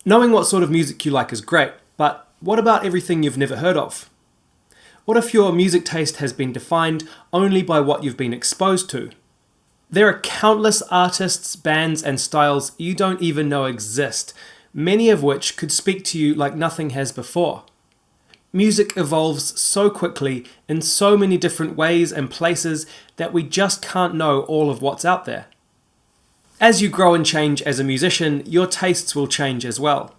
Knowing what sort of music you like is great, but what about everything you've never heard of? What if your music taste has been defined only by what you've been exposed to? There are countless artists, bands, and styles you don't even know exist, many of which could speak to you like nothing has before. Music evolves so quickly in so many different ways and places that we just can't know all of what's out there. As you grow and change as a musician, your tastes will change as well.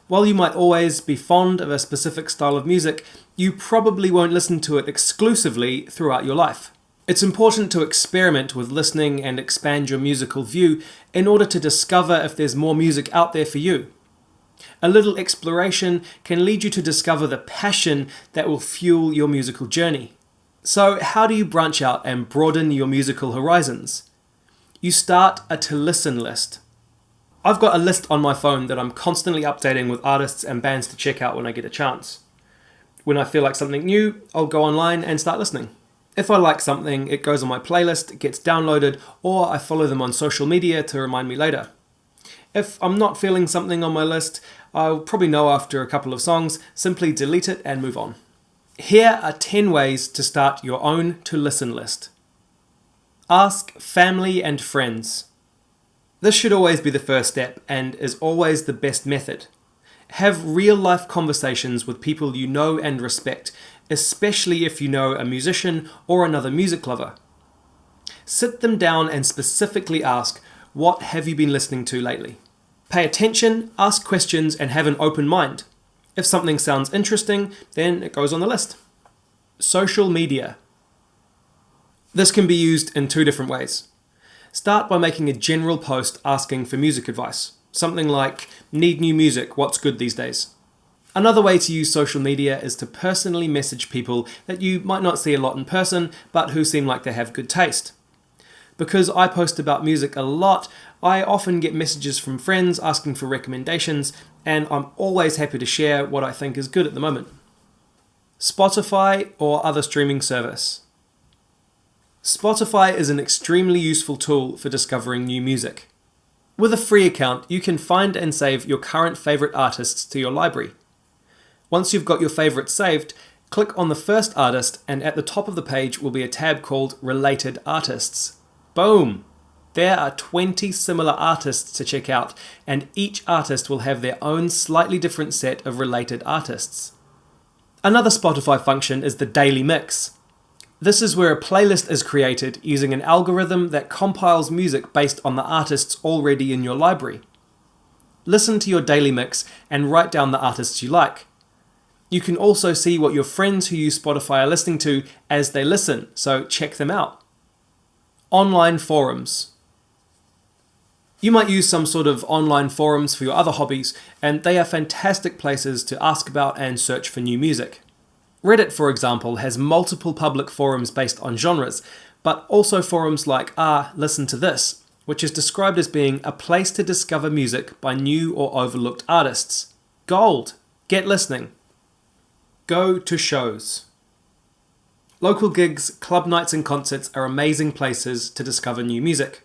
While you might always be fond of a specific style of music, you probably won't listen to it exclusively throughout your life. It's important to experiment with listening and expand your musical view in order to discover if there's more music out there for you. A little exploration can lead you to discover the passion that will fuel your musical journey. So, how do you branch out and broaden your musical horizons? You start a to-listen list. I've got a list on my phone that I'm constantly updating with artists and bands to check out when I get a chance. When I feel like something new, I'll go online and start listening. If I like something, it goes on my playlist, gets downloaded, or I follow them on social media to remind me later. If I'm not feeling something on my list, I'll probably know after a couple of songs, simply delete it and move on. Here are 10 ways to start your own to-listen list. Ask family and friends. This should always be the first step and is always the best method. Have real-life conversations with people you know and respect, especially if you know a musician or another music lover. Sit them down and specifically ask, what have you been listening to lately? Pay attention, ask questions, and have an open mind. If something sounds interesting, then it goes on the list. Social media. This can be used in 2 different ways. Start by making a general post asking for music advice. Something like, need new music, what's good these days? Another way to use social media is to personally message people that you might not see a lot in person, but who seem like they have good taste. Because I post about music a lot, I often get messages from friends asking for recommendations, and I'm always happy to share what I think is good at the moment. Spotify or other streaming service. Spotify is an extremely useful tool for discovering new music. With a free account, you can find and save your current favourite artists to your library. Once you've got your favourites saved, click on the first artist and at the top of the page will be a tab called Related Artists. Boom! There are 20 similar artists to check out, and each artist will have their own slightly different set of related artists. Another Spotify function is the Daily Mix. This is where a playlist is created using an algorithm that compiles music based on the artists already in your library. Listen to your daily mix and write down the artists you like. You can also see what your friends who use Spotify are listening to as they listen, so check them out. Online forums. You might use some sort of online forums for your other hobbies, and they are fantastic places to ask about and search for new music. Reddit, for example, has multiple public forums based on genres, but also forums like Listen to This, which is described as being a place to discover music by new or overlooked artists. Gold! Get listening. Go to shows. Local gigs, club nights and concerts are amazing places to discover new music.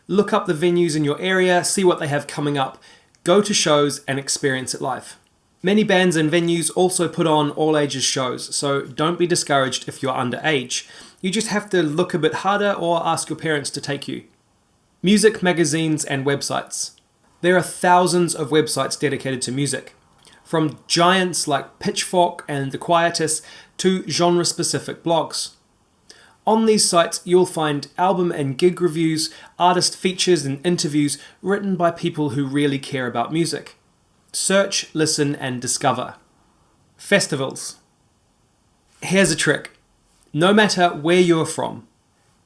Look up the venues in your area, see what they have coming up, go to shows and experience it live. Many bands and venues also put on all ages shows, so don't be discouraged if you're underage. You just have to look a bit harder or ask your parents to take you. Music magazines and websites. There are thousands of websites dedicated to music, from giants like Pitchfork and The Quietus to genre-specific blogs. On these sites, you'll find album and gig reviews, artist features and interviews written by people who really care about music. Search, listen, and discover. Festivals. Here's a trick. No matter where you're from,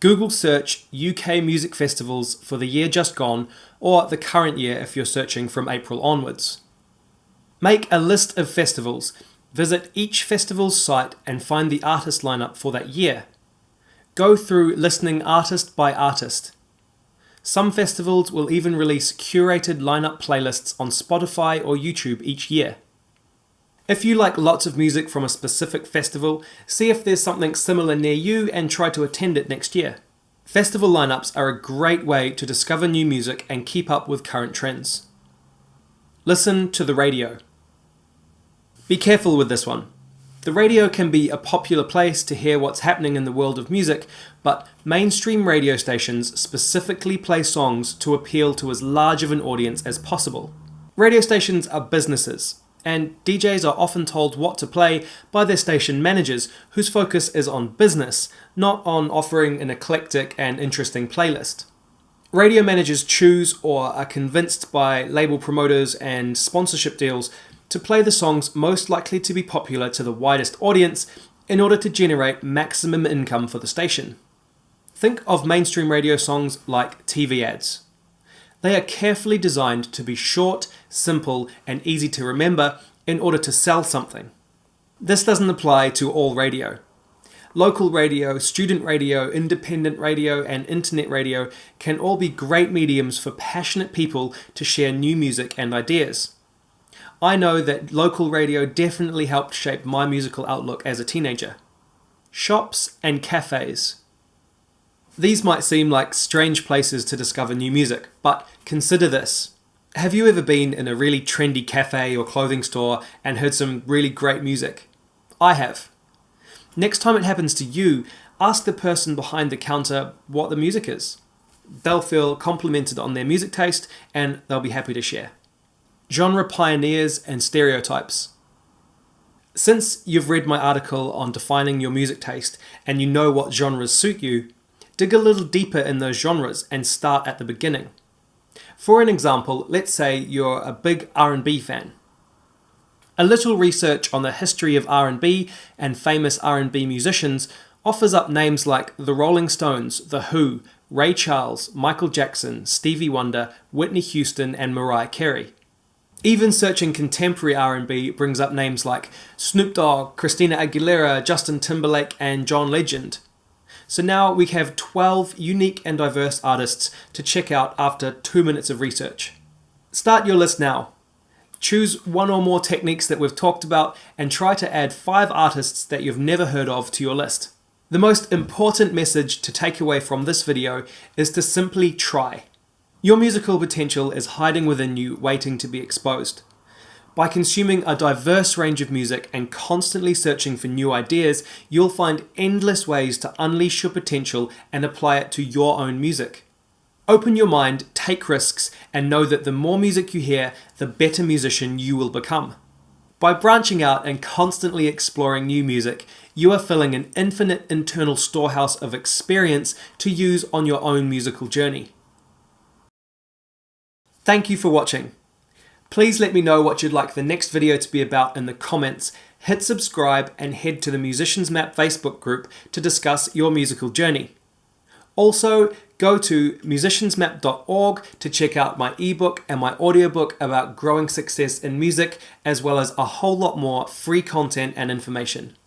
Google search UK music festivals for the year just gone or the current year if you're searching from April onwards. Make a list of festivals, visit each festival's site and find the artist lineup for that year. Go through listening artist by artist. Some festivals will even release curated lineup playlists on Spotify or YouTube each year. If you like lots of music from a specific festival, see if there's something similar near you and try to attend it next year. Festival lineups are a great way to discover new music and keep up with current trends. Listen to the radio. Be careful with this one. The radio can be a popular place to hear what's happening in the world of music, but mainstream radio stations specifically play songs to appeal to as large of an audience as possible. Radio stations are businesses, and DJs are often told what to play by their station managers, whose focus is on business, not on offering an eclectic and interesting playlist. Radio managers choose or are convinced by label promoters and sponsorship deals to play the songs most likely to be popular to the widest audience in order to generate maximum income for the station. Think of mainstream radio songs like TV ads. They are carefully designed to be short, simple, and easy to remember in order to sell something. This doesn't apply to all radio. Local radio, student radio, independent radio, and internet radio can all be great mediums for passionate people to share new music and ideas. I know that local radio definitely helped shape my musical outlook as a teenager. Shops and cafes. These might seem like strange places to discover new music, but consider this. Have you ever been in a really trendy cafe or clothing store and heard some really great music? I have. Next time it happens to you, ask the person behind the counter what the music is. They'll feel complimented on their music taste and they'll be happy to share. Genre pioneers and stereotypes. Since you've read my article on defining your music taste and you know what genres suit you, dig a little deeper in those genres and start at the beginning. For an example, let's say you're a big R&B fan. A little research on the history of R&B and famous R&B musicians offers up names like The Rolling Stones, The Who, Ray Charles, Michael Jackson, Stevie Wonder, Whitney Houston, and Mariah Carey. Even searching contemporary R&B brings up names like Snoop Dogg, Christina Aguilera, Justin Timberlake, and John Legend. So now we have 12 unique and diverse artists to check out after 2 minutes of research. Start your list now. Choose one or more techniques that we've talked about and try to add 5 artists that you've never heard of to your list. The most important message to take away from this video is to simply try. Your musical potential is hiding within you, waiting to be exposed. By consuming a diverse range of music and constantly searching for new ideas, you'll find endless ways to unleash your potential and apply it to your own music. Open your mind, take risks, and know that the more music you hear, the better musician you will become. By branching out and constantly exploring new music, you are filling an infinite internal storehouse of experience to use on your own musical journey. Thank you for watching. Please let me know what you'd like the next video to be about in the comments, hit subscribe, and head to the Musicians Map Facebook group to discuss your musical journey. Also, go to musiciansmap.org to check out my ebook and my audiobook about growing success in music, as well as a whole lot more free content and information.